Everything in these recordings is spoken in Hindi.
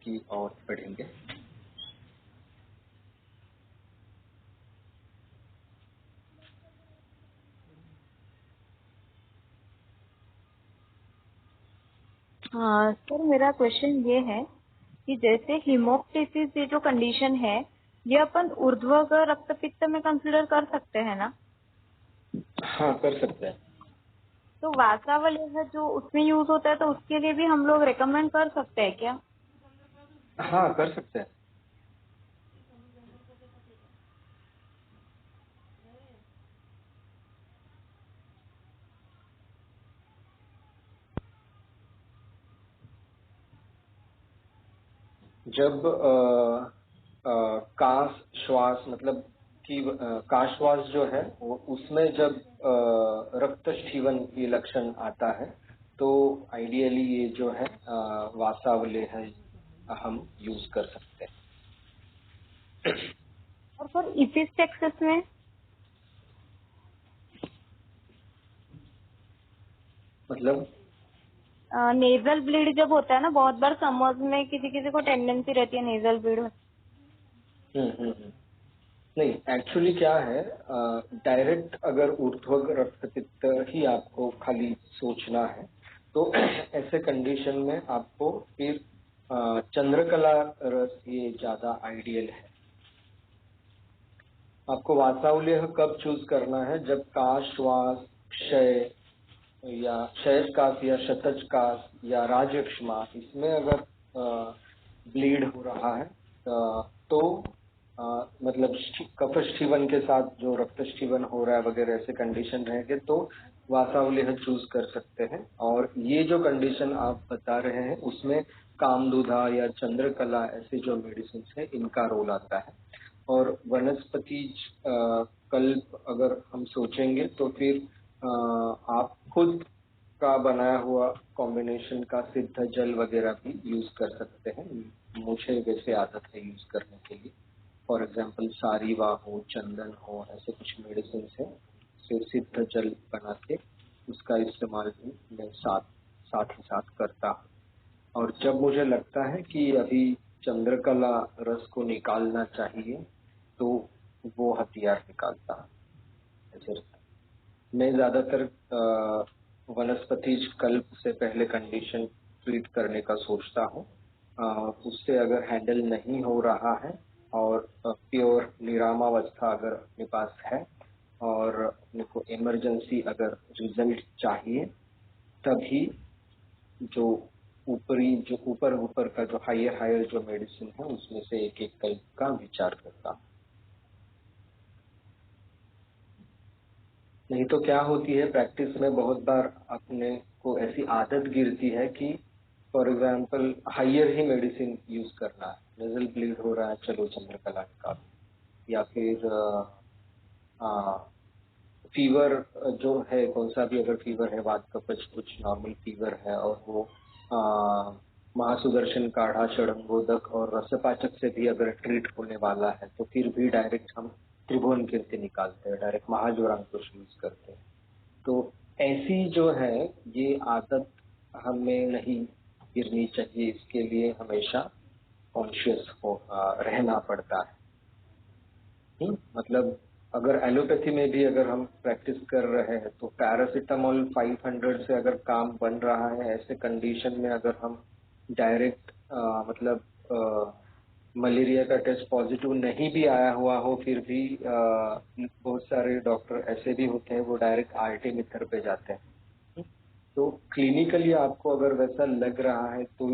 की ओर बढ़ेंगे। हाँ सर, मेरा क्वेश्चन ये है कि जैसे हीमोप्टिसिस ये जो कंडीशन है, ये अपन ऊर्ध्वक रक्तपित्त में कंसीडर कर सकते हैं ना? हाँ, कर सकते हैं। तो वासावलेह जो उसमें यूज होता है, तो उसके लिए भी हम लोग रेकमेंड कर सकते हैं क्या? हाँ, कर सकते हैं। जब काश श्वास मतलब कि काश्वास जो है वो उसमें जब रक्त स्ठीवन ये लक्षण आता है तो आइडियली ये जो है वासावलेह हम यूज कर सकते हैं। और सर इपिस्टेक्सिस में मतलब नेजल ब्लीड जब होता है ना, बहुत बार समर्स में किसी किसी को टेंडेंसी रहती है नेजल ब्लीड। हम्म। नहीं, एक्चुअली क्या है, डायरेक्ट अगर ऊर्ध्वक रक्तपित्त ही आपको खाली सोचना है तो ऐसे कंडीशन में आपको फिर चंद्रकला रस ये ज्यादा आइडियल है। आपको वासावलेह कब चूज करना है, जब काश श्वास क्षय या क्षयकाश या शतजकाश या राजक्षमा इसमें अगर ब्लीड हो रहा है तो मतलब कफ स्टीवन के साथ जो रक्त स्टीवन हो रहा है वगैरह ऐसे कंडीशन रहेंगे तो वासावलेह चूज कर सकते हैं। और ये जो कंडीशन आप बता रहे हैं उसमें कामदूधा या चंद्रकला ऐसे जो मेडिसिन है इनका रोल आता है। और वनस्पति कल्प अगर हम सोचेंगे तो फिर आप खुद का बनाया हुआ कॉम्बिनेशन का सिद्ध जल वगैरह भी यूज कर सकते हैं। मुझे वैसे आदत है यूज करने के लिए। फॉर एग्जाम्पल सारीवा हो, चंदन हो, ऐसे कुछ मेडिसिन है फिर सिद्ध जल बना के उसका इस्तेमाल भी मैं साथ ही साथ करता हूँ। और जब मुझे लगता है कि अभी चंद्रकला रस को निकालना चाहिए तो वो हथियार निकालता है। जैसे मैं ज्यादातर वनस्पति कल्प से पहले कंडीशन ट्रीट करने का सोचता हूँ। उससे अगर हैंडल नहीं हो रहा है और प्योर निरामावस्था अगर अपने पास है और अपने को इमरजेंसी अगर रिजल्ट चाहिए तभी जो ऊपर का जो हायर हायर जो मेडिसिन है उसमें से एक एक कल्प का विचार करता हूँ। नहीं तो क्या होती है प्रैक्टिस में बहुत बार अपने को ऐसी आदत गिरती है कि फॉर एग्जाम्पल हायर ही मेडिसिन यूज करना है, नेजल ब्लीड हो रहा है चलो चंद्रकला निकालो, या फिर फीवर जो है कौन सा भी अगर फीवर है वात कफज कुछ नॉर्मल फीवर है और वो महासुदर्शन काढ़ा षडंगोदक और रसपाचक से भी अगर ट्रीट होने वाला है तो फिर भी डायरेक्ट हम त्रिभुवन कीर्ति निकालते हैं, डायरेक्ट महाजोरांकुश यूज करते हैं। तो ऐसी जो है ये आदत हमें नहीं गिरनी चाहिए, इसके लिए हमेशा कॉन्शियस हो रहना पड़ता है। मतलब अगर एलोपैथी में भी अगर हम प्रैक्टिस कर रहे हैं तो पैरासीटामोल 500 से अगर काम बन रहा है ऐसे कंडीशन में अगर हम डायरेक्ट मतलब मलेरिया का टेस्ट पॉजिटिव नहीं भी आया हुआ हो फिर भी बहुत सारे डॉक्टर ऐसे भी होते हैं वो डायरेक्ट आरटी मिथर पे जाते हैं। तो क्लिनिकली आपको अगर वैसा लग रहा है तो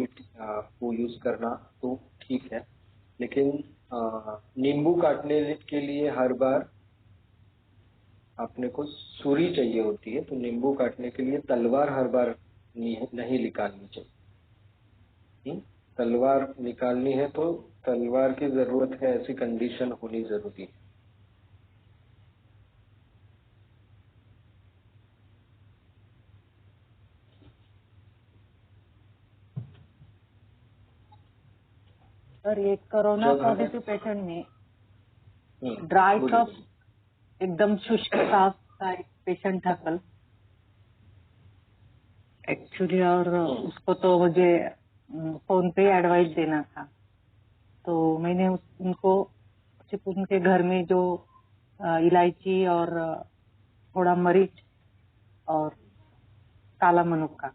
वो यूज करना तो ठीक है, लेकिन नींबू काटने के लिए हर बार अपने को सुरी चाहिए होती है, तो नींबू काटने के लिए तलवार हर बार नहीं निकालनी चाहिए। तलवार निकालनी है तो तलवार की जरूरत है ऐसी कंडीशन होनी जरूरी है। सर एक कोरोना जब हमें पॉजिटिव पेशेंट में ड्राई बोलिए कफ एकदम शुष्क सांस का एक पेशेंट था कल एक्चुअली, और उसको तो मुझे फोन पे एडवाइस देना था। तो मैंने उनको सिर्फ उनके घर में जो इलायची और थोड़ा मरीच और काला मनुक्का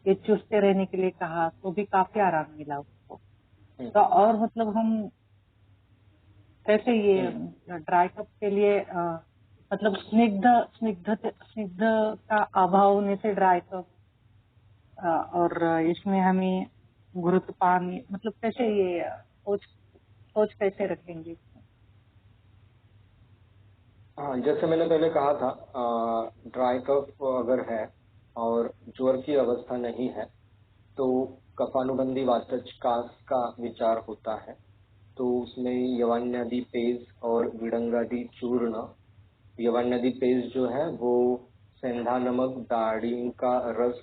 ये चूसते रहने के लिए कहा, तो भी काफी आराम मिला उसको। तो और मतलब हम कैसे ये ड्राई कफ के लिए मतलब स्निग्ध का अभाव होने से ड्राई कफ और इसमें हमें गुरुत्वपान मतलब कैसे ये सोच कैसे रखेंगे? हाँ, जैसे मैंने पहले कहा था, ड्राई कफ अगर है और ज्वर की अवस्था नहीं है तो कफानुबंधी वातज कास का विचार होता है। तो उसमें यवान्यादि पेज और विडंगादि चूर्ण, यवान्यादि पेज जो है वो सेंधा नमक, दाढ़ी का रस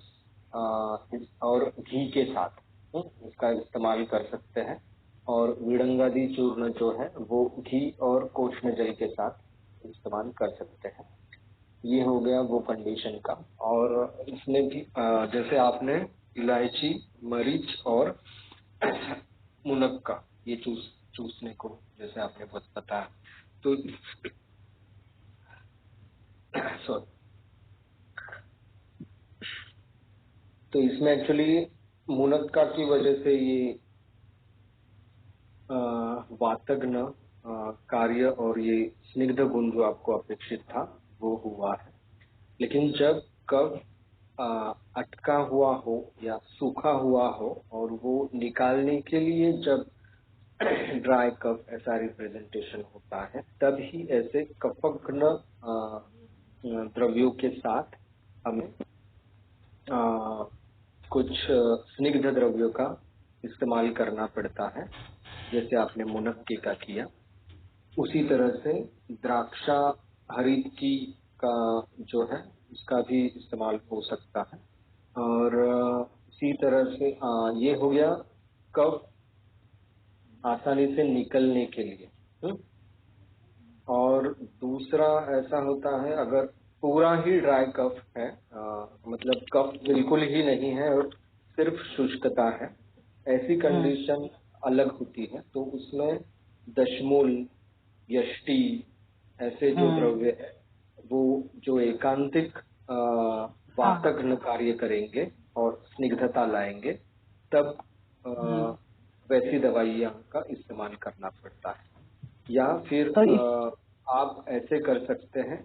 और घी के साथ इसका इस्तेमाल कर सकते हैं। और विडंगादि चूर्ण जो है वो घी और कोष्ण जल के साथ इस्तेमाल कर सकते हैं। ये हो गया वो कंडीशन का। और इसमें भी जैसे आपने इलायची, मरीच और मुनक्का ये चूसने को जैसे आपने बस बताया, तो सॉरी, तो इसमें एक्चुअली मुनक्का की वजह से ये वातग्न कार्य और ये स्निग्ध गुण जो आपको अपेक्षित था वो हुआ है। लेकिन जब कफ अटका हुआ हो या सूखा हुआ हो और वो निकालने के लिए जब ड्राई कफ ऐसा रिप्रेजेंटेशन होता है, तब ही ऐसे कफघ्न द्रव्यों के साथ हमें कुछ स्निग्ध द्रव्यों का इस्तेमाल करना पड़ता है, जैसे आपने मुनक्के का किया। उसी तरह से द्राक्षा हरितकी का जो है उसका भी इस्तेमाल हो सकता है। और इसी तरह से ये हो गया कफ आसानी से निकलने के लिए। और दूसरा ऐसा होता है अगर पूरा ही ड्राई कफ है, मतलब कफ बिल्कुल ही नहीं है और सिर्फ शुष्कता है, ऐसी कंडीशन अलग होती है। तो उसमें दशमूल, यष्टि ऐसे जो द्रव्य है वो जो एकांतिक वातघ्न कार्य करेंगे और स्निग्धता लाएंगे, तब वैसी दवाइयां का इस्तेमाल करना पड़ता है। या फिर आप ऐसे कर सकते हैं,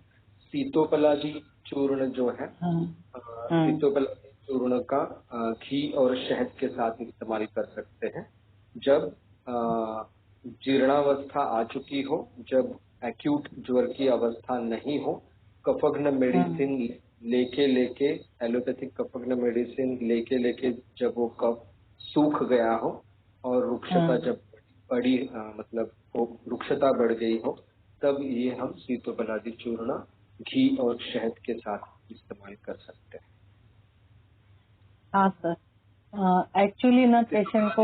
सीतोपलादी चूर्ण जो है, सीतोपलादी चूर्ण का घी और शहद के साथ इस्तेमाल कर सकते हैं। जब जीर्णावस्था आ चुकी हो, जब एक्यूट ज्वर की अवस्था नहीं हो, कफघ्न मेडिसिन लेके लेके एलोपैथिक कफघ्न मेडिसिन लेके लेके जब वो कफ सूख गया हो और रुक्षता जब बड़ी मतलब वो रुक्षता बढ़ गई हो, तब ये हम सीतोपलादी चूर्ण घी और शहद के साथ इस्तेमाल कर सकते हैं। हाँ सर, एक्चुअली ना पेशेंट को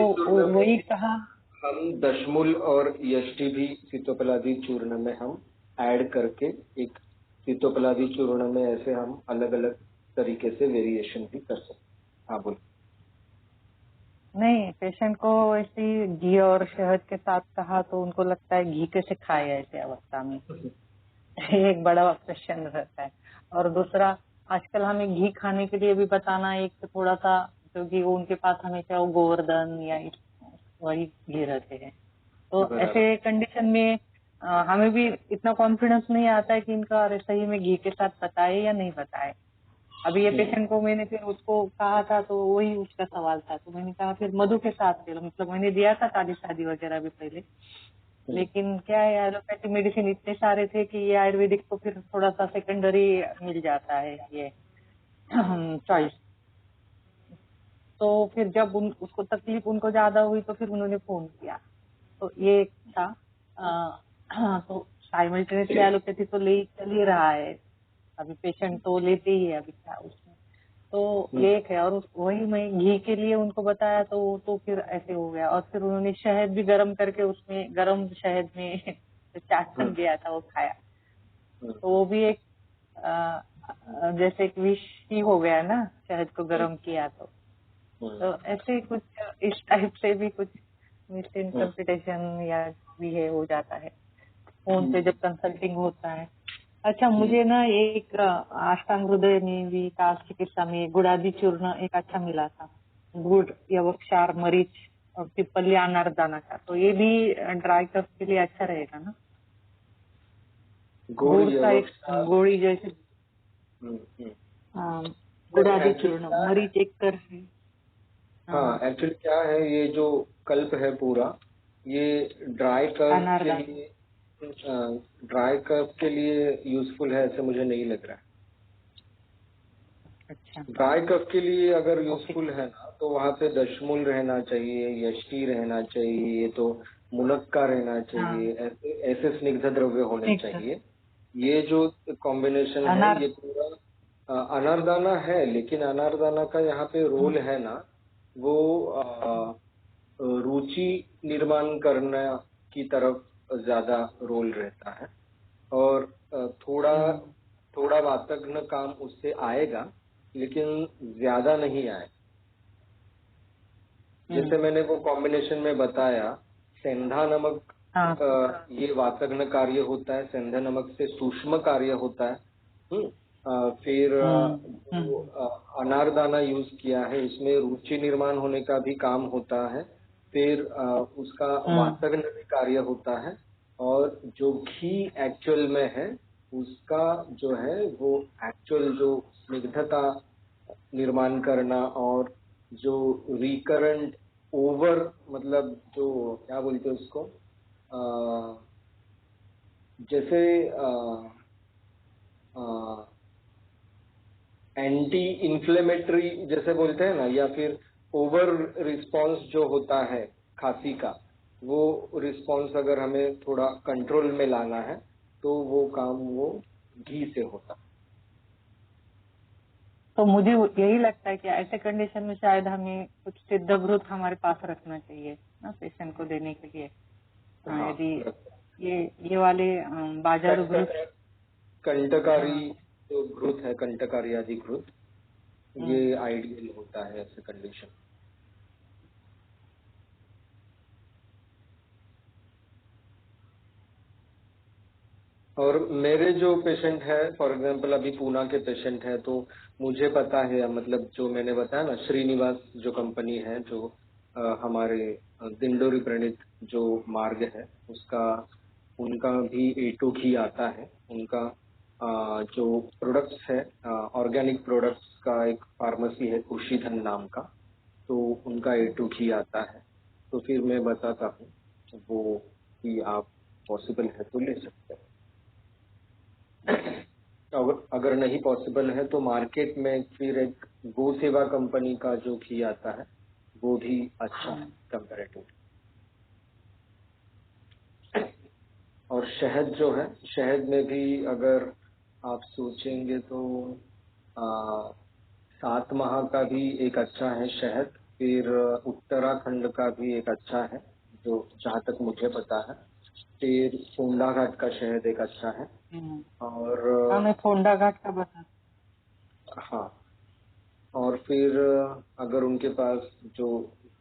वही कहा, हम दशमूल और यष्टि भी सीतोपलादी चूर्ण में हम ऐड करके एक सीतोपलादी चूर्ण में ऐसे हम अलग अलग तरीके से वेरिएशन भी कर सकते हैं। हाँ बोलो। नहीं, पेशेंट को ऐसे घी और शहद के साथ कहा तो उनको लगता है घी कैसे खाए ऐसे अवस्था में। एक बड़ा क्वेश्चन रहता है। और दूसरा, आजकल हमें घी खाने के लिए भी बताना एक थोड़ा सा, क्योंकि वो उनके पास हमेशा वो गोवर्धन या वही घी रहते हैं। तो ऐसे कंडीशन में हमें भी इतना कॉन्फिडेंस नहीं आता है कि इनका सही में घी के साथ बताए या नहीं बताए। अभी ये पेशेंट को मैंने फिर उसको कहा था तो वही उसका सवाल था, तो मैंने कहा फिर मधु के साथ दे लो। मतलब मैंने दिया था काली शादी वगैरह भी पहले, लेकिन क्या है एलोपैथी मेडिसिन इतने सारे थे कि ये आयुर्वेदिक को फिर थोड़ा सा सेकेंडरी मिल जाता है ये चॉइस। तो फिर जब उसको तकलीफ उनको ज्यादा हुई तो फिर उन्होंने फोन किया। तो ये था तो साइमल्टेनियसली एलोपैथी तो ले चल ही रहा है, अभी पेशेंट तो लेते ही है अभी क्या उसमें। तो ये एक है। और वही मैं घी के लिए उनको बताया तो फिर ऐसे हो गया। और फिर उन्होंने शहद भी गर्म करके उसमें गर्म शहद में चाट बन गया था, वो खाया। तो वो भी एक जैसे एक विष ही हो गया ना, शहद को गर्म किया तो। तो ऐसे कुछ इस टाइप से भी कुछ मिस इंटरप्रिटेशन या भी है, हो जाता है फोन पे जब कंसल्टिंग होता है। अच्छा, मुझे ना एक अष्टांग हृदय में भी ताप चिकित्सा में गुड़ादी चूर्ण एक अच्छा मिला था, गुड़ यवक्षार मरीच और पिपली अनारदाना का, तो ये भी ड्राई कफ के लिए अच्छा रहेगा ना? गुड़ का एक गोली जैसे गुड़ादी चूर्ण मरीच एक कर है। हाँ, एक्चुअली क्या है, ये जो कल्प है पूरा, ये ड्राई कफ के लिए यूजफुल है ऐसे मुझे नहीं लग रहा है। अच्छा, ड्राई कफ के लिए अगर यूजफुल है ना, तो वहाँ पे दशमूल रहना चाहिए, यष्टि रहना चाहिए, तो मुनक्का रहना चाहिए, ऐसे स्निग्ध द्रव्य होने चाहिए। ये जो कॉम्बिनेशन है ये पूरा अनारदाना है, लेकिन अनारदाना का यहाँ पे रोल है ना, वो रुचि निर्माण करने की तरफ ज्यादा रोल रहता है, और थोड़ा वातग्न काम उससे आएगा, लेकिन ज्यादा नहीं आए। जैसे मैंने वो कॉम्बिनेशन में बताया, सेंधा नमक ये वातग्न कार्य होता है, सेंधा नमक से सूक्ष्म कार्य होता है। फिर जो अनारदाना यूज किया है, इसमें रुचि निर्माण होने का भी काम होता है। फिर उसका वातग्न भी कार्य होता है, और जो घी एक्चुअल में है उसका जो है वो एक्चुअल जो स्निग्धता निर्माण करना, और जो रिकरेंट ओवर, मतलब जो क्या बोलते हैं उसको, जैसे एंटी इन्फ्लेमेटरी जैसे बोलते हैं ना, या फिर ओवर रिस्पांस जो होता है खांसी का, वो रिस्पांस अगर हमें थोड़ा कंट्रोल में लाना है तो वो काम वो घी से होता है। तो मुझे यही लगता है कि ऐसे कंडीशन में शायद हमें कुछ सिद्धघृत हमारे पास रखना चाहिए ना पेशेंट को देने के लिए। यदि ये वाले बाजारू घृत, कंटकारी जो घृत है, कंटकारी आदि घृत, ये आइडियल होता है ऐसे कंडीशन। और मेरे जो पेशेंट है, फॉर एग्जांपल अभी पूना के पेशेंट है, तो मुझे पता है, मतलब जो मैंने बताया ना, श्रीनिवास जो कंपनी है, जो हमारे दिंडोरी प्रणीत जो मार्ग है उसका, उनका भी A2 घी आता है। उनका जो प्रोडक्ट्स है, ऑर्गेनिक प्रोडक्ट्स का एक फार्मेसी है खुशीधन नाम का, तो उनका A2 घी आता है। तो फिर मैं बताता हूँ वो कि आप पॉसिबल है तो ले सकते हैं। अगर नहीं पॉसिबल है तो मार्केट में फिर एक गो सेवा कंपनी का जो घी आता है वो भी अच्छा है कंपैरेटिव। और शहद जो है, शहद में भी अगर आप सोचेंगे तो 7 माह का भी एक अच्छा है शहद। फिर उत्तराखंड का भी एक अच्छा है, जो जहाँ तक मुझे पता है। फिर फोंडा घाट का शहद एक अच्छा है। और हमें फोंडा घाट का बता। हाँ, और फिर अगर उनके पास जो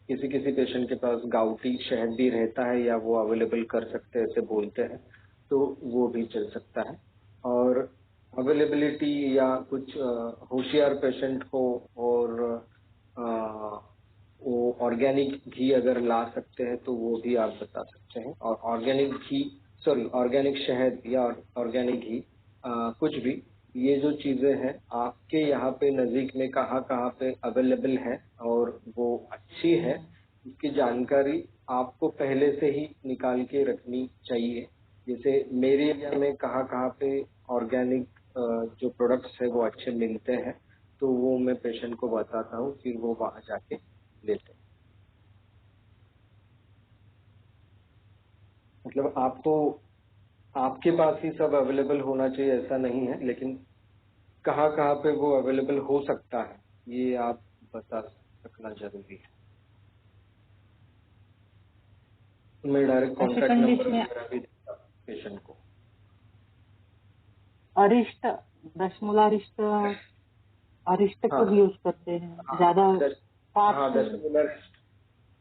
किसी पेशेंट के पास गाउटी शहद भी रहता है या वो अवेलेबल कर सकते हैं ऐसे बोलते हैं, तो वो भी चल सकता है। और अवेलेबिलिटी या कुछ होशियार पेशेंट हो और वो ऑर्गेनिक घी अगर ला सकते हैं तो वो भी आप बता सकते हैं। और ऑर्गेनिक शहद या ऑर्गेनिक घी, कुछ भी, ये जो चीजें हैं आपके यहाँ पे नजदीक में कहाँ कहाँ पे अवेलेबल है और वो अच्छी है, इसकी जानकारी आपको पहले से ही निकाल के रखनी चाहिए। जैसे मेरे एरिया में कहाँ कहाँ पे ऑर्गेनिक जो प्रोडक्ट्स है वो अच्छे मिलते हैं, तो वो मैं पेशेंट को बताता हूँ, फिर वो वहां जाके लेते हैं। मतलब आपको आपके पास ही सब अवेलेबल होना चाहिए ऐसा नहीं है, लेकिन कहाँ कहाँ पे वो अवेलेबल हो सकता है ये आप बता सकना जरूरी है। मैं डायरेक्ट कॉन्टैक्ट नंबर वगैरह भी देता पेशेंट को। अरिष्ट, दशमूलारिष्ट, अरिष्ट को भी यूज करते हैं ज्यादा। हाँ,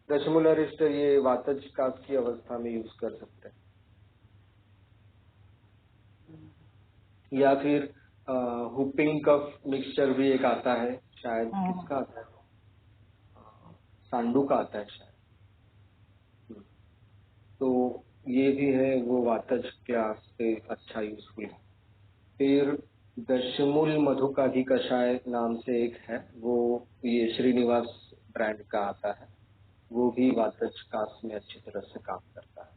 दशमूलरिष्ट ये वातज कास की अवस्था में यूज कर सकते हैं, या फिर हुपिंग कफ मिक्सचर भी एक आता है शायद, किसका आता है, सांडू का आता है शायद। तो ये भी है, वो वातज क्लास पे अच्छा यूजफुल है। फिर दशमूल मधुकाधी कषाय नाम से एक है, वो ये श्रीनिवास ब्रांड का आता है, वो भी वातज कास में अच्छी तरह से काम करता है।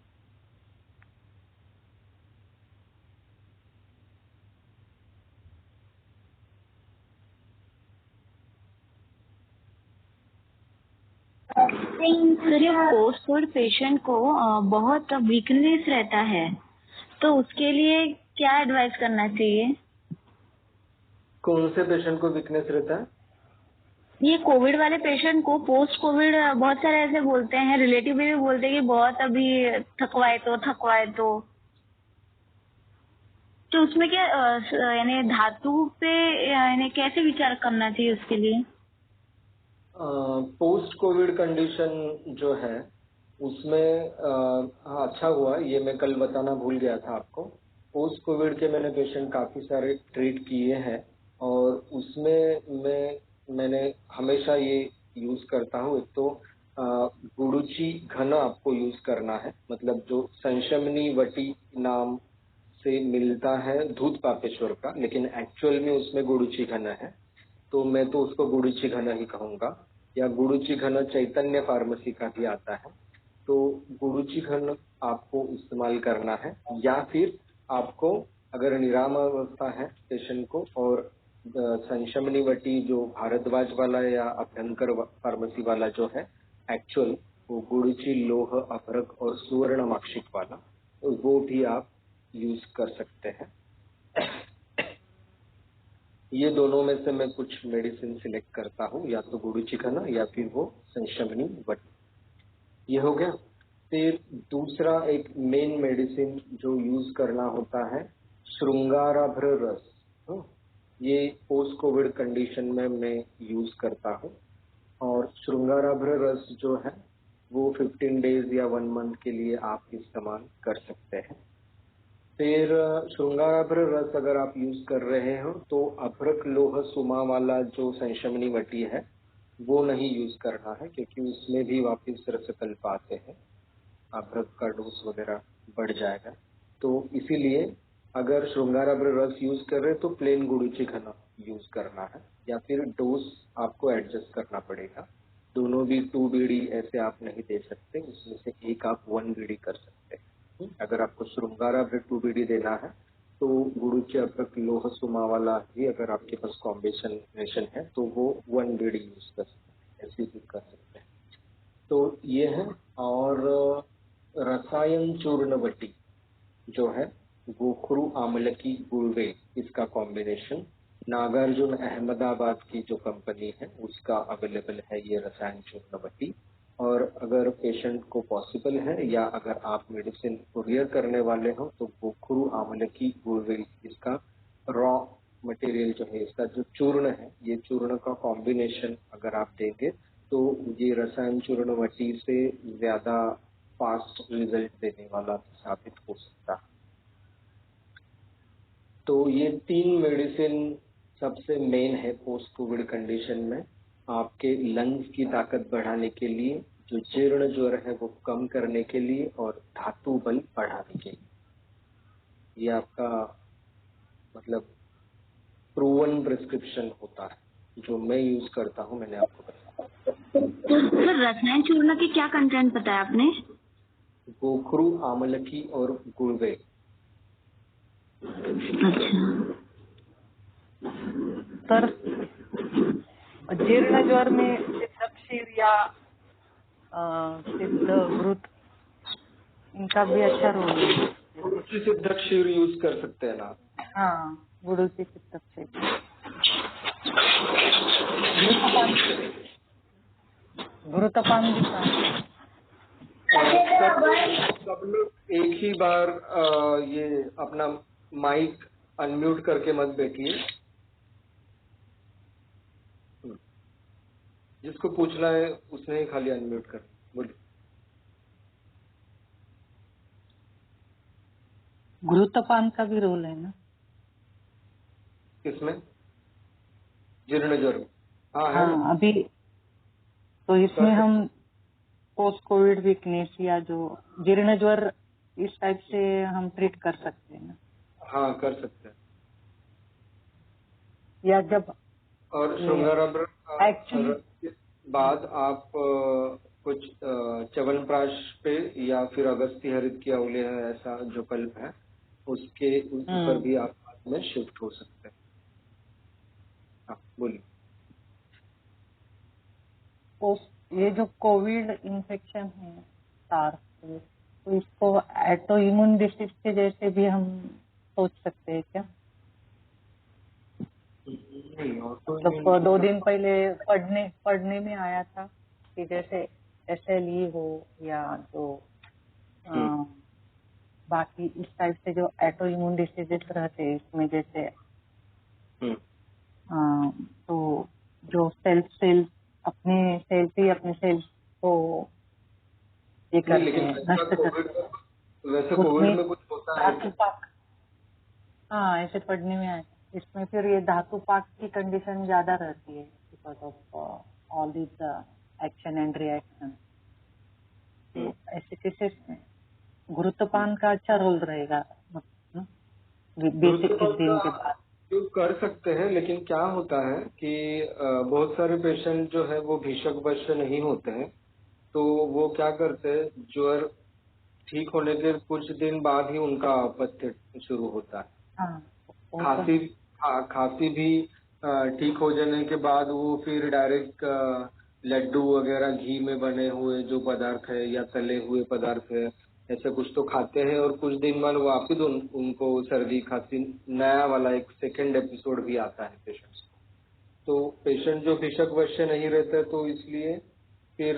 पोस्ट कोविड पेशेंट को बहुत वीकनेस रहता है, तो उसके लिए क्या एडवाइस करना चाहिए? कौन से पेशेंट को वीकनेस रहता है? ये कोविड वाले पेशेंट को पोस्ट कोविड बहुत सारे ऐसे बोलते हैं, रिलेटिव भी बोलते हैं कि बहुत अभी थकवाए तो उसमें क्या यानी धातु पे यानी कैसे विचार करना चाहिए उसके लिए? पोस्ट कोविड कंडीशन जो है उसमें हाँ, अच्छा हुआ ये मैं कल बताना भूल गया था आपको। पोस्ट कोविड के मैंने पेशेंट काफी सारे ट्रीट किए हैं, और उसमें मैंने हमेशा ये यूज करता हूँ। एक तो गुडुचि घन आपको यूज करना है, मतलब जो संशमनी वटी नाम से मिलता है दूध पापेश्वर का, लेकिन एक्चुअल में उसमें गुडुचि घन है, तो मैं तो उसको गुडुचि घन ही कहूंगा। या गुडुचि घन चैतन्य फार्मेसी का भी आता है, तो गुडुचि घन आपको इस्तेमाल करना है। या फिर आपको अगर निरामावस्था है पेशेंट को, और संशमनी वटी जो भारद्वाज वाला या अभ्यंकर फार्मेसी वाला जो है एक्चुअल, वो गुडुचि लोह अभ्रक और सुवर्ण माक्षिक वाला, तो वो भी आप यूज कर सकते हैं। ये दोनों में से मैं कुछ मेडिसिन सिलेक्ट करता हूँ, या तो गुडुचि घन या फिर वो संशमनी वटी। ये हो गया। फिर दूसरा एक मेन मेडिसिन जो यूज करना होता है, श्रृंगाराभ्र रस। ये पोस्ट कोविड कंडीशन में मैं यूज करता हूँ, और श्रृंगाराभ्र रस जो है वो 15 डेज या 1 मंथ के लिए आप इस्तेमाल कर सकते हैं। फिर श्रृंगाराभ्र रस अगर आप यूज कर रहे हो तो अभ्रक लोह सुमा वाला जो संशमनी वटी है वो नहीं यूज करना है, क्योंकि उसमें भी वापिस रसकल्प आते हैं, अभ्रक का डोज वगैरह बढ़ जाएगा। तो इसीलिए अगर श्रृंगाराभ्र रस यूज कर रहे तो प्लेन गुडुचि घन यूज करना है, या फिर डोज आपको एडजस्ट करना पड़ेगा। दोनों भी 2 बीडी ऐसे आप नहीं दे सकते, उसमें से एक आप 1 बीडी कर सकते हैं। अगर आपको श्रृंगाराभ्र 2 बीडी देना है तो गुडुचि अभ्रक लोह सुमा वाला ही अगर आपके पास कॉम्बिनेशन है तो वो 1 बीडी यूज कर सकते हैं, ऐसे भी कर सकते हैं। तो ये है। और रसायन चूर्ण वटी जो है गोखरू आमलकी गुड़वे, इसका कॉम्बिनेशन नागार्जुन अहमदाबाद की जो कंपनी है उसका अवेलेबल है ये रसायन चूर्ण वटी। और अगर पेशेंट को पॉसिबल है या अगर आप मेडिसिन कुरियर करने वाले हो तो गोखरू आमलकी गुड़वे, इसका रॉ मटेरियल जो है, इसका जो चूर्ण है, ये चूर्ण का कॉम्बिनेशन अगर आप देंगे तो ये रसायन चूर्ण वटी से ज्यादा फास्ट रिजल्ट देने वाला साबित हो सकता है। तो ये 3 मेडिसिन सबसे मेन है पोस्ट कोविड कंडीशन में, आपके लंग्स की ताकत बढ़ाने के लिए, जो जीर्ण ज्वर है वो कम करने के लिए, और धातु बल बढ़ाने के लिए। ये आपका मतलब प्रूवन प्रिस्क्रिप्शन होता है, जो मैं यूज करता हूँ, मैंने आपको बताया। तो रसायन चूर्ण के क्या कंटेंट बताया आपने? गोखरू आमलकी और गुड़वे। तर जीर्ण ज्वर में सिद्धक्षीर या सिद्धघृत, इनका भी अच्छा रोल है। गुडुचि सिद्धक्षीर यूज कर सकते हैं ना? हाँ, गुडुचि सिद्धक्षीर। घृतपान भी खाएं। सब लोग एक ही बार ये अपना माइक अनम्यूट करके मत बैठिए। जिसको पूछना है उसने ही खाली अनम्यूट कर बोलिए। घृतपान का भी रोल है ना? किसमें? जीर्ण ज्वर में? हाँ है ना, हाँ, अभी तो इसमें कर हम सकते। पोस्ट कोविड वीकनेस या जो जीर्ण ज्वर इस टाइप से हम ट्रीट कर सकते हैं ना? हाँ कर सकते हैं। या जब और ये श्रृंगारभ्र एक्चुअली के बाद आप कुछ च्यवनप्राश पे या फिर अगस्ती हरित की अवले है ऐसा जो कल्प है उसके ऊपर भी आप बाद में शिफ्ट हो सकते हैं। हाँ बोलिए। ये जो कोविड इन्फेक्शन है सार्स, तो इसको ऑटो इम्यून डिसीज के जैसे भी हम सोच सकते हैं क्या? नहीं, ऑटो मतलब इम्यूनिटी 2 दिन पहले पढ़ने में आया था कि जैसे SLE हो या जो अ, बाकी इस टाइप से जो ऑटो इम्यून डिसीजेस रहते हैं इसमें जैसे तो जो सेल्स अपने सेल्स को ये नहीं, करते लेकिन हैं, नष्ट करते हैं। वैसे कोविड उसमें में कुछ होता है धातु क्या? पाक, हाँ ऐसे पढ़ने में आया। इसमें फिर ये धातु पाक की कंडीशन ज्यादा रहती है because of all this action and reaction. तो ऐसे केसेस में घृतपान का अच्छा रोल रहेगा बेसिक घृतपान दिन का के बाद। उपयोग कर सकते हैं, लेकिन क्या होता है कि बहुत सारे पेशेंट जो है वो भीषक वश नहीं होते हैं, तो वो क्या करते हैं, ज्वर ठीक होने के कुछ दिन बाद ही उनका अपत्य शुरू होता है। हाँ वो तो खांसी, खांसी भी ठीक हो जाने के बाद वो फिर डायरेक्ट लड्डू वगैरह घी में बने हुए जो पदार्थ है या तले हुए पदार्थ है ऐसे कुछ तो खाते हैं, और कुछ दिन बाद वापिस उनको सर्दी खांसी नया वाला एक सेकेंड एपिसोड भी आता है पेशेंट्स को। तो पेशेंट जो भिषक वश्य नहीं रहते तो इसलिए फिर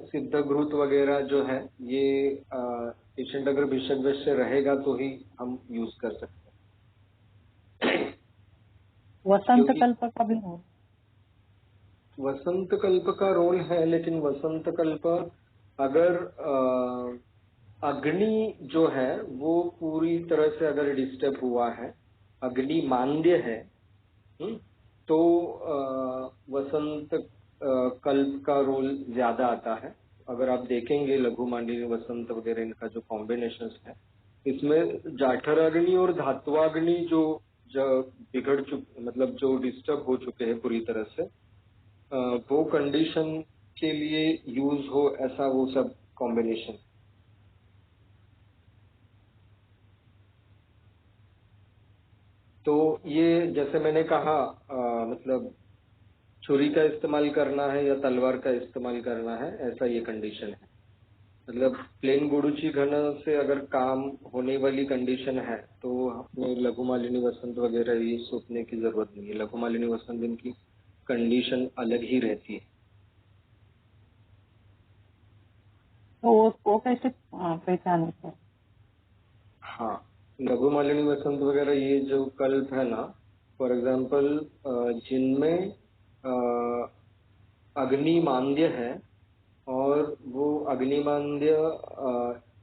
सिद्ध घृत वगैरह जो है ये पेशेंट अगर भिषक वश्य रहेगा तो ही हम यूज कर सकते हैं। वसंत क्योंकि कल्प का भी हो। वसंत कल्प का रोल है, लेकिन वसंत कल्प अगर अग्नि जो है वो पूरी तरह से अगर डिस्टर्ब हुआ है, अग्नि मांद्य है, तो वसंत कल्प का रोल ज्यादा आता है। अगर आप देखेंगे लघु मांडवी वसंत वगैरह इनका जो कॉम्बिनेशन है, इसमें जाठराग्नि और धात्वाग्नि जो बिगड़ चुके, मतलब जो डिस्टर्ब हो चुके हैं पूरी तरह से, वो कंडीशन के लिए यूज हो ऐसा वो सब कॉम्बिनेशन। तो ये जैसे मैंने कहा मतलब छुरी का इस्तेमाल करना है या तलवार का इस्तेमाल करना है ऐसा ये कंडीशन है। मतलब प्लेन गुडुची घन से अगर काम होने वाली कंडीशन है तो हमें लघु मालिनी वसंत वगैरह ये सोचने की जरूरत नहीं है। लघु मालिनी वसंत इनकी कंडीशन अलग ही रहती है। तो वो कैसे पहचाने सर? हाँ, लघु मालिनी वसंत वगैरह ये जो कल्प है ना, फॉर एग्जाम्पल जिनमें अग्नि मांद्य है और वो अग्निमांद्य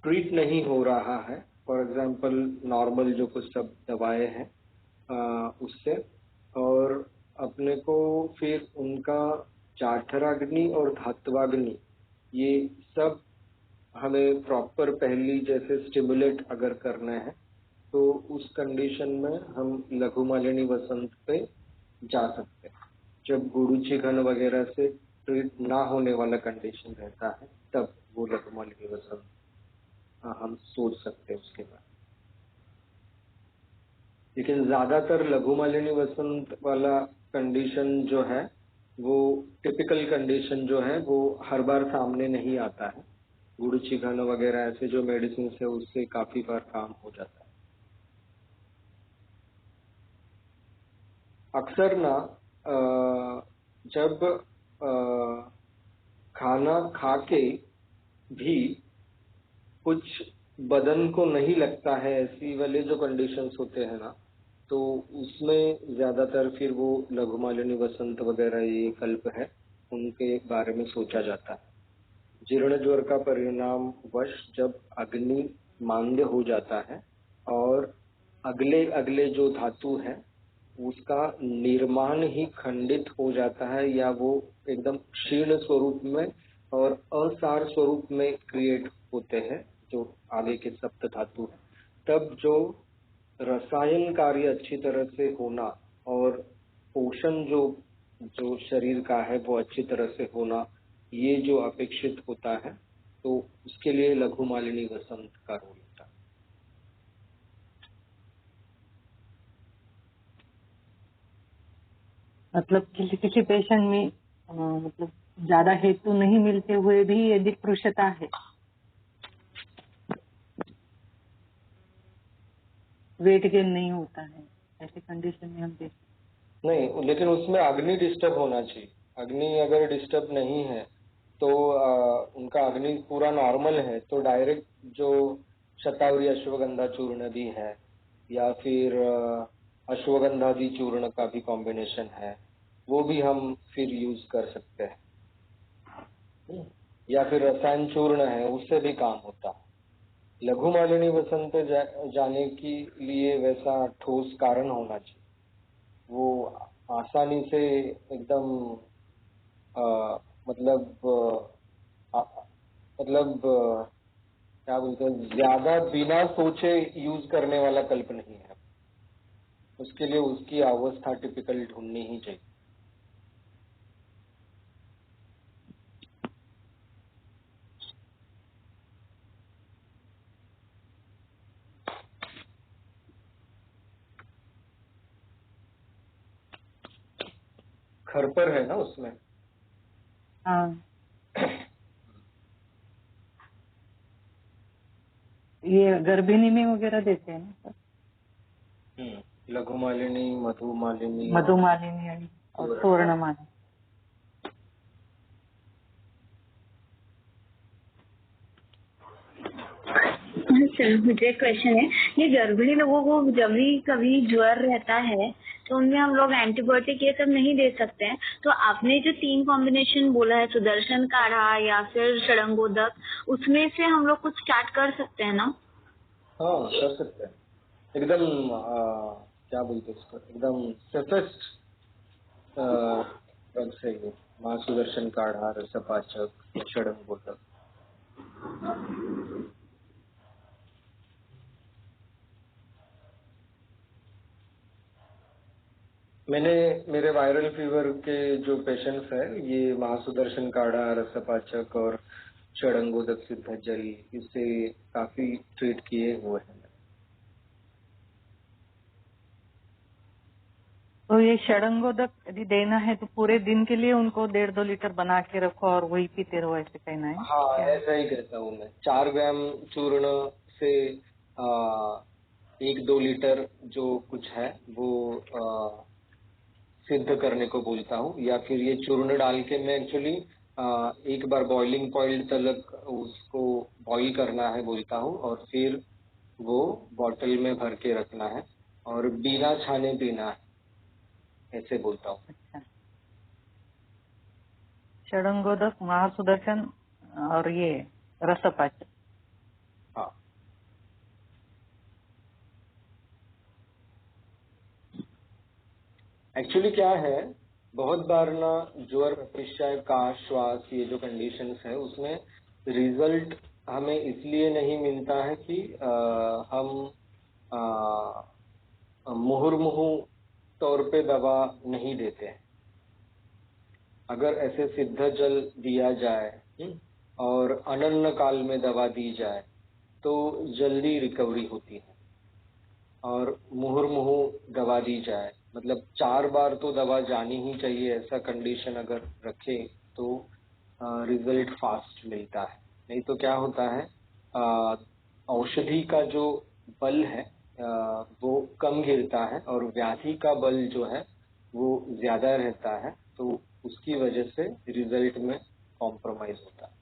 ट्रीट नहीं हो रहा है, फॉर एग्जाम्पल नॉर्मल जो कुछ सब दवाएं हैं उससे, और अपने को फिर उनका जाठराग्नि और धात्वाग्नि ये सब हमें प्रॉपर पहली जैसे स्टिमुलेट अगर करना है तो उस कंडीशन में हम लघु मालिनी वसंत पे जा सकते हैं। जब गुरुची घन वगैरह से ट्रीट ना होने वाला कंडीशन रहता है तब वो लघु मालिनी वसंत हम सोच सकते हैं उसके बाद। लेकिन ज्यादातर लघु मालिनी वसंत वाला कंडीशन जो है वो टिपिकल कंडीशन जो है वो हर बार सामने नहीं आता है। गुरुची घन वगैरह ऐसे जो मेडिसिन है उससे काफी बार काम हो जाता है। अक्सर ना जब खाना खा के भी कुछ बदन को नहीं लगता है, ऐसी वाले जो कंडीशंस होते हैं ना, तो उसमें ज्यादातर फिर वो लघु मालिनी वसंत वगैरह ये कल्प है उनके बारे में सोचा जाता है। जीर्ण ज्वर का परिणाम वश जब अग्नि मांद्य हो जाता है और अगले अगले जो धातु है उसका निर्माण ही खंडित हो जाता है या वो एकदम क्षीण स्वरूप में और असार स्वरूप में क्रिएट होते हैं जो आगे के सप्त धातु है, तब जो रसायन कार्य अच्छी तरह से होना और पोषण जो शरीर का है वो अच्छी तरह से होना, ये जो अपेक्षित होता है, तो उसके लिए लघु मालिनी वसंत का रोल होता है। मतलब किसी पेशेंट में मतलब ज्यादा हेतु नहीं मिलते हुए भी यदि पुरुषता है, वेट गेन नहीं होता है, ऐसे कंडीशन में हम देखते नहीं, लेकिन उसमें अग्नि डिस्टर्ब होना चाहिए। अग्नि अगर डिस्टर्ब नहीं है तो उनका अग्नि पूरा नॉर्मल है तो डायरेक्ट जो शतावरी अश्वगंधा चूर्ण भी है या फिर अश्वगंधादि चूर्ण का भी कॉम्बिनेशन है, वो भी हम फिर यूज कर सकते हैं। या फिर रसायन चूर्ण है, उससे भी काम होता है। लघु मालिनी वसंत जाने के लिए वैसा ठोस कारण होना चाहिए, वो आसानी से एकदम मतलब क्या बोलते हैं, ज्यादा बिना सोचे यूज करने वाला कल्प नहीं है। उसके लिए उसकी अवस्था टिपिकल ढूंढनी ही चाहिए। खरपर है ना उसमें। हाँ, ये गर्भिणी में वगैरह देते हैं ना सर? लघु मालिनी, मधु मालिनी, मधु मालिनी और स्वर्ण मालिनी। सर मुझे क्वेश्चन है, ये गर्भिणी लोगों को जब भी कभी ज्वर रहता है तो उनमें हम लोग एंटीबायोटिक ये सब नहीं दे सकते हैं, तो आपने जो 3 कॉम्बिनेशन बोला है, सुदर्शन काढ़ा या फिर षडंगोदक, उसमें से हम लोग कुछ स्टार्ट कर सकते हैं ना? हाँ, कर सकते हैं। एकदम क्या बोलते हैं उसको, एकदम सेफेस्ट ड्रग से ये माँ सुदर्शन काढ़ा, रसपाचक, षडंगोदक। मैंने मेरे वायरल फीवर के जो पेशेंट्स हैं, ये महासुदर्शन काढ़ा, रसपाचक और षडंगोदक सिद्ध जल, इससे काफी ट्रीट किए हुए हैं। तो ये षडंगोदक यदि देना है तो पूरे दिन के लिए उनको 1.5-2 लीटर बना के रखो और वही पीते रहो, ऐसे कहना है? हाँ, ऐसा ही कहता हूँ मैं। 4 ग्राम चूर्ण से 1-2 लीटर जो कुछ है वो सिद्ध करने को बोलता हूँ, या फिर ये चूर्ण डाल के मैं एक्चुअली एक बार बॉइलिंग पॉइंट तक उसको बॉईल करना है बोलता हूँ, और फिर वो बॉटल में भर के रखना है और बिना छाने पीना है, ऐसे बोलता हूँ। अच्छा, षडंगोदक, महासुदर्शन और ये रसपाचक। हाँ, एक्चुअली क्या है, बहुत बार ना ज्वर, अतिशय, काश, श्वास, ये जो कंडीशंस है उसमें रिजल्ट हमें इसलिए नहीं मिलता है कि हम मुहुर्मुहु तौर पे दवा नहीं देते हैं। अगर ऐसे सिद्ध जल दिया जाए और अनन्न काल में दवा दी जाए तो जल्दी रिकवरी होती है। और मुहुर्मुहु दवा दी जाए, मतलब 4 बार तो दवा जानी ही चाहिए, ऐसा कंडीशन अगर रखे तो रिजल्ट फास्ट मिलता है। नहीं तो क्या होता है, औषधि का जो बल है वो कम गिरता है और व्याधि का बल जो है वो ज्यादा रहता है, तो उसकी वजह से रिजल्ट में कॉम्प्रोमाइज होता है।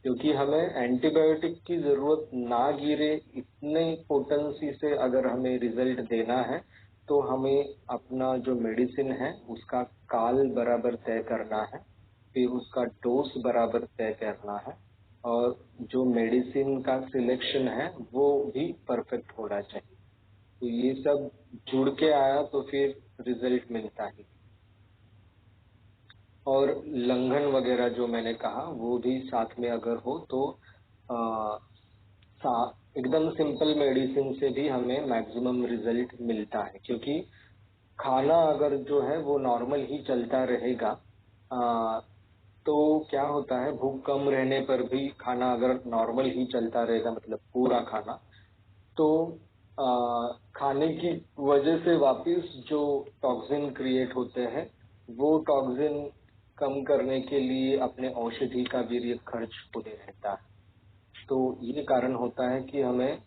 क्योंकि हमें एंटीबायोटिक की जरूरत ना गिरे इतने पोटेंसी से अगर हमें रिजल्ट देना है तो हमें अपना जो मेडिसिन है उसका काल बराबर तय करना है, फिर उसका डोज बराबर तय करना है, और जो मेडिसिन का सिलेक्शन है वो भी परफेक्ट होना चाहिए। तो ये सब जुड़ के आया तो फिर रिजल्ट मिलता है। और लंघन वगैरह जो मैंने कहा वो भी साथ में अगर हो तो एकदम सिंपल मेडिसिन से भी हमें मैक्सिमम रिजल्ट मिलता है, क्योंकि खाना अगर जो है वो नॉर्मल ही चलता रहेगा तो क्या होता है, भूख कम रहने पर भी खाना अगर नॉर्मल ही चलता रहेगा, मतलब पूरा खाना, तो खाने की वजह से वापस जो टॉक्सिन क्रिएट होते हैं वो टॉक्सिन कम करने के लिए अपने औषधि का भी खर्च होते रहता है। तो ये कारण होता है कि हमें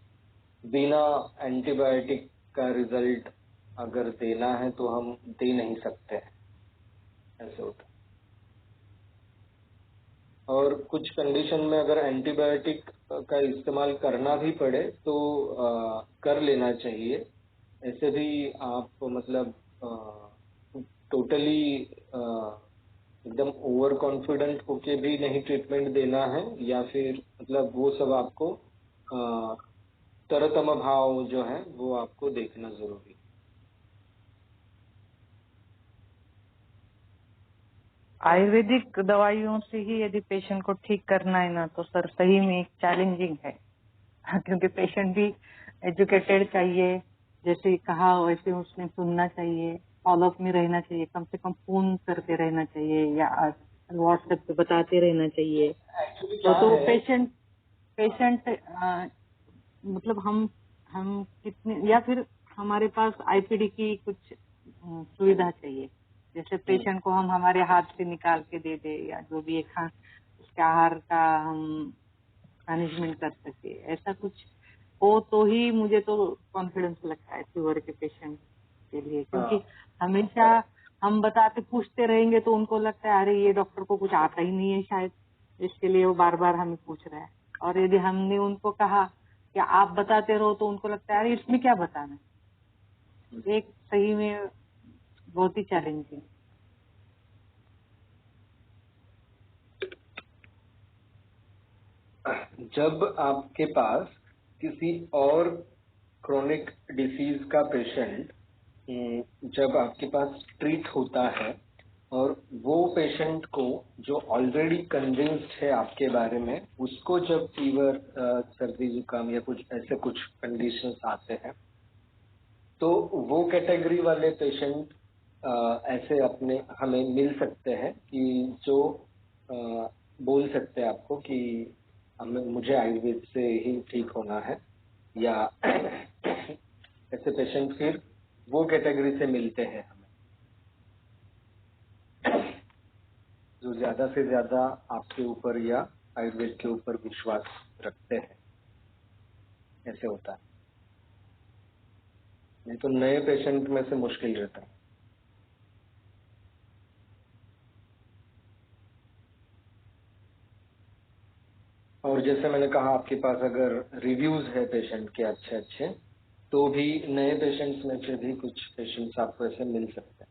बिना एंटीबायोटिक का रिजल्ट अगर देना है तो हम दे नहीं सकते हैं, ऐसे होता है। और कुछ कंडीशन में अगर एंटीबायोटिक का इस्तेमाल करना भी पड़े तो कर लेना चाहिए। ऐसे भी आप मतलब टोटली एकदम ओवर कॉन्फिडेंट होके भी नहीं ट्रीटमेंट देना है, या फिर मतलब वो सब आपको तरतम भाव जो है वो आपको देखना जरूरी है। आयुर्वेदिक दवाइयों से ही यदि पेशेंट को ठीक करना है ना, तो सर सही में एक चैलेंजिंग है। क्योंकि पेशेंट भी एजुकेटेड चाहिए, जैसे कहा वैसे उसने सुनना चाहिए, फॉलोअप में रहना चाहिए, कम से कम फोन करते रहना चाहिए या व्हाट्सएप पे बताते रहना चाहिए। तो पेशेंट मतलब हम कितने, या फिर हमारे पास आईपीडी की कुछ सुविधा चाहिए, जैसे पेशेंट को हम हमारे हाथ से निकाल के दे दे, या जो भी एक उसके आहार का हम मैनेजमेंट कर सके, ऐसा कुछ हो तो ही मुझे तो कॉन्फिडेंस लगता है शुगर के पेशेंट के लिए। क्योंकि हमेशा हम बताते पूछते रहेंगे तो उनको लगता है अरे ये डॉक्टर को कुछ आता ही नहीं है शायद, इसके लिए वो बार बार हमें पूछ रहा है। और यदि हमने उनको कहा कि आप बताते रहो तो उनको लगता है अरे इसमें क्या बताना है। एक सही में बहुत ही चैलेंजिंग। जब आपके पास किसी और क्रोनिक डिसीज का पेशेंट जब आपके पास ट्रीट होता है, और वो पेशेंट को जो ऑलरेडी कन्विंस्ड है आपके बारे में, उसको जब फीवर, सर्दी जुकाम या कुछ ऐसे कुछ कंडीशंस आते हैं, तो वो कैटेगरी वाले पेशेंट ऐसे अपने हमें मिल सकते हैं कि जो बोल सकते हैं आपको कि मुझे आयुर्वेद से ही ठीक होना है, या ऐसे पेशेंट फिर वो कैटेगरी से मिलते हैं हमें जो ज्यादा से ज्यादा आपके ऊपर या आयुर्वेद के ऊपर विश्वास रखते हैं। ऐसे होता है, नहीं तो नए पेशेंट में से मुश्किल रहता है। और जैसे मैंने कहा, आपके पास अगर रिव्यूज है पेशेंट के अच्छे अच्छे, तो भी नए पेशेंट्स में से भी कुछ पेशेंट्स आपको ऐसे मिल सकते हैं।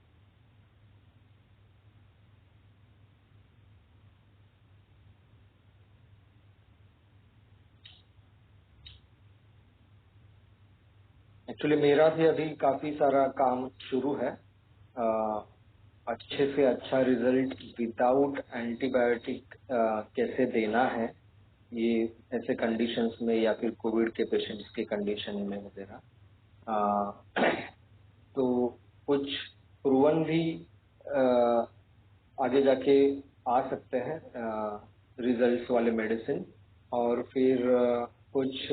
एक्चुअली मेरा भी अभी काफी सारा काम शुरू है, अच्छे से अच्छा रिजल्ट विदाउट एंटीबायोटिक कैसे देना है ये ऐसे कंडीशंस में, या फिर कोविड के पेशेंट्स के कंडीशन में वगैरह। तो कुछ प्रूवन भी आगे जाके आ सकते हैं रिजल्ट्स वाले मेडिसिन, और फिर कुछ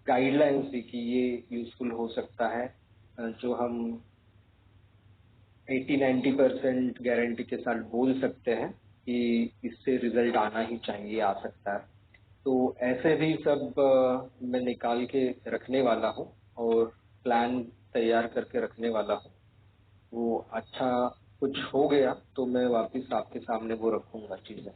गाइडलाइंस भी कि ये यूजफुल हो सकता है, जो हम 80-90% गारंटी के साथ बोल सकते हैं कि इससे रिजल्ट आना ही चाहिए, आ सकता है। तो ऐसे भी सब मैं निकाल के रखने वाला हूँ और प्लान तैयार करके रखने वाला हूँ। वो अच्छा कुछ हो गया तो मैं वापस आपके सामने वो रखूंगा चीजें।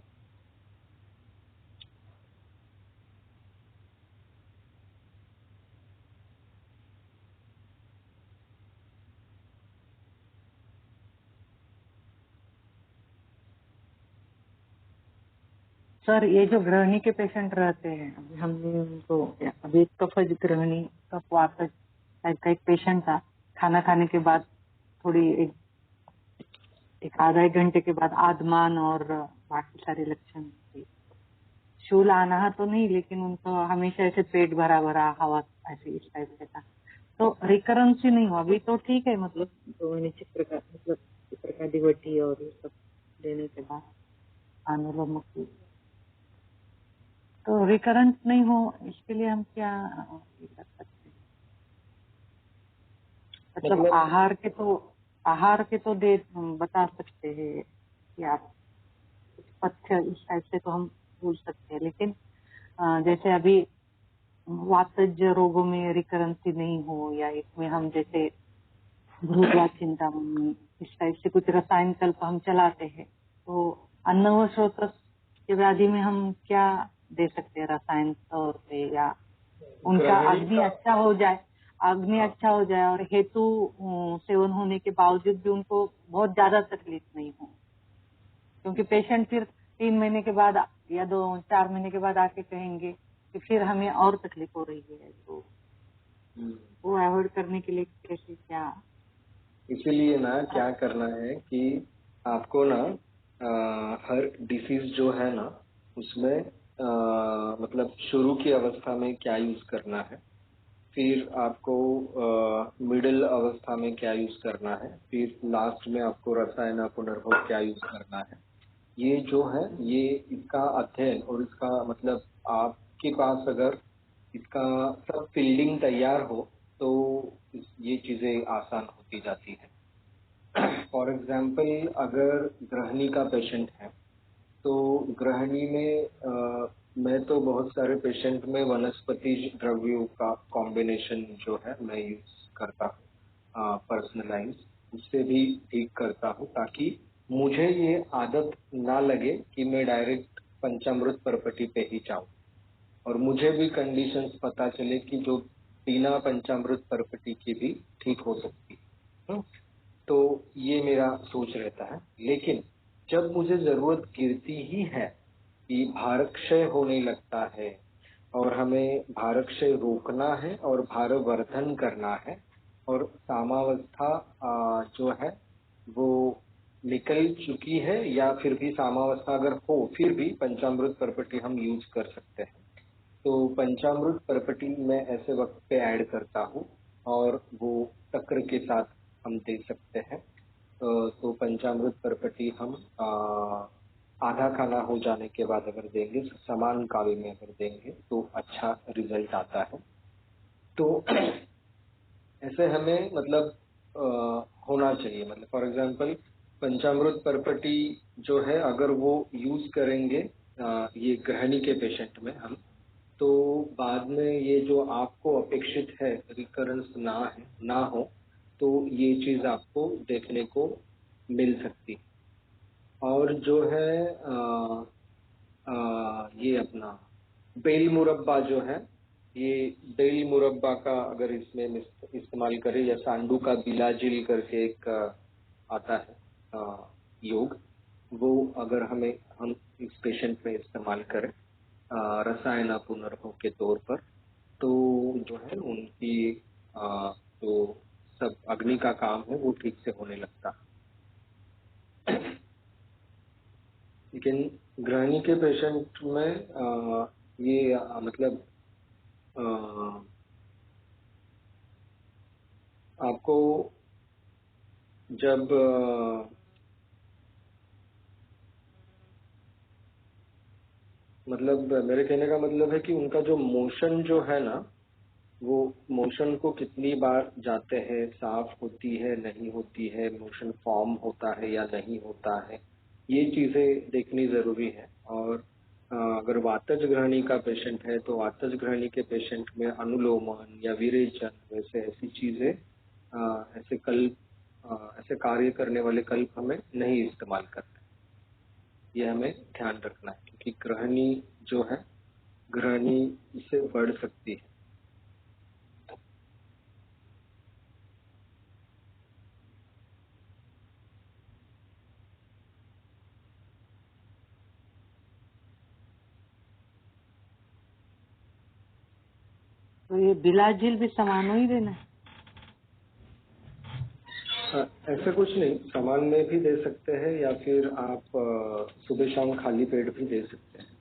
सर ये जो गृहिणी के पेशेंट रहते हैं, अभी हमने उनको अभी एक कफज गृहिणी का वातज टाइप का एक पेशेंट था। खाना खाने के बाद थोड़ी एक आधा एक घंटे के बाद आदमान और बाकी सारे लक्षण थे। शूल आना तो नहीं, लेकिन उनको हमेशा ऐसे पेट भरा भरा हवा ऐसे इस टाइप से था। तो रिकरेंस ही नहीं हुआ अभी तो ठीक है, मतलब 2 महीने चित्र का दिवटी और ये सब देने के बाद अनुलोम की, तो रिकरेंट नहीं हो इसके लिए हम क्या ये कर सकते हैं? मतलब आहार के तो दे बता सकते हैं कि आप कुछ पथ्य इस टाइप से तो हम बोल सकते हैं, लेकिन जैसे अभी वातज रोगों में रिकरेंसी नहीं हो, या इसमें हम जैसे भ्रुवा चिंतामणि इस टाइप से कुछ रसायन कल्प हम चलाते हैं, तो अन्न व स्रोत के व्याधि में हम क्या दे सकते हैं रसायन तौर पे, या उनका अग्नि अच्छा हो जाए और हेतु सेवन होने के बावजूद भी उनको बहुत ज्यादा तकलीफ नहीं हो, क्योंकि पेशेंट फिर 3 महीने के बाद या 2-4 महीने के बाद आके कहेंगे कि फिर हमें और तकलीफ हो रही है, तो वो अवॉइड करने के लिए कैसे क्या? इसीलिए ना क्या करना है कि आपको ना हर डिसीज जो है ना उसमें मतलब शुरू की अवस्था में क्या यूज करना है, फिर आपको मिडिल अवस्था में क्या यूज करना है, फिर लास्ट में आपको रसायन पुनर्भोग क्या यूज करना है। ये जो है ये इसका अध्ययन और इसका मतलब आपके पास अगर इसका सब फील्डिंग तैयार हो तो ये चीजें आसान होती जाती है। फॉर एग्जाम्पल अगर गृहिणी का पेशेंट है तो गृहिणी में मैं तो बहुत सारे पेशेंट में वनस्पति द्रव्यों का कॉम्बिनेशन जो है मैं यूज करता हूँ पर्सनलाइज, उससे भी ठीक करता हूँ ताकि मुझे ये आदत ना लगे कि मैं डायरेक्ट पंचामृत परपटी पे ही जाऊं, और मुझे भी कंडीशंस पता चले कि जो बिना पंचामृत परपटी की भी ठीक हो सकती है। तो ये मेरा सोच रहता है। लेकिन जब मुझे जरूरत गिरती ही है कि भारक्षय होने लगता है और हमें भारक्षय रोकना है और भारवर्धन करना है और सामावस्था जो है वो निकल चुकी है, या फिर भी सामावस्था अगर हो फिर भी पंचामृत परपटी हम यूज कर सकते हैं, तो पंचामृत परपटी मैं ऐसे वक्त पे ऐड करता हूँ और वो तक्र के साथ हम दे सकते हैं। तो पंचामृत परपटी हम आधा खाना हो जाने के बाद अगर देंगे, समान काल में अगर देंगे तो अच्छा रिजल्ट आता है। तो ऐसे हमें मतलब होना चाहिए। मतलब फॉर एग्जांपल पंचामृत परपटी जो है अगर वो यूज करेंगे ये गृहिणी के पेशेंट में हम, तो बाद में ये जो आपको अपेक्षित है रिकरेंस ना हो, तो ये चीज आपको देखने को मिल सकती है। और जो है ये अपना बेल मुरब्बा जो है, ये बेल मुरब्बा का अगर इसमें इस्तेमाल करें, या सांडू का बिलाजिल करके एक आता है योग, वो अगर हम इस पेशेंट में इस्तेमाल करें रसायन पुनर्भोग के तौर पर, तो जो है उनकी जो सब अग्नि का काम है वो ठीक से होने लगता है। लेकिन गृहिणी के पेशेंट में ये मतलब आपको जब मतलब मेरे कहने का मतलब है कि उनका जो मोशन जो है ना, वो मोशन को कितनी बार जाते हैं, साफ होती है नहीं होती है, मोशन फॉर्म होता है या नहीं होता है, ये चीजें देखनी जरूरी है। और अगर वातज गृहिणी का पेशेंट है तो वातज गृहिणी के पेशेंट में अनुलोमन या विरेचन वैसे ऐसी चीजें ऐसे कार्य करने वाले कल्प हमें नहीं इस्तेमाल करना है। ये हमें ध्यान रखना है, क्योंकि गृहिणी जो है गृहिणी इससे बढ़ सकती है। तो ये बिलाजिल भी सामान ही देना है? ऐसा कुछ नहीं, सामान में भी दे सकते हैं या फिर आप सुबह शाम खाली पेट भी दे सकते हैं।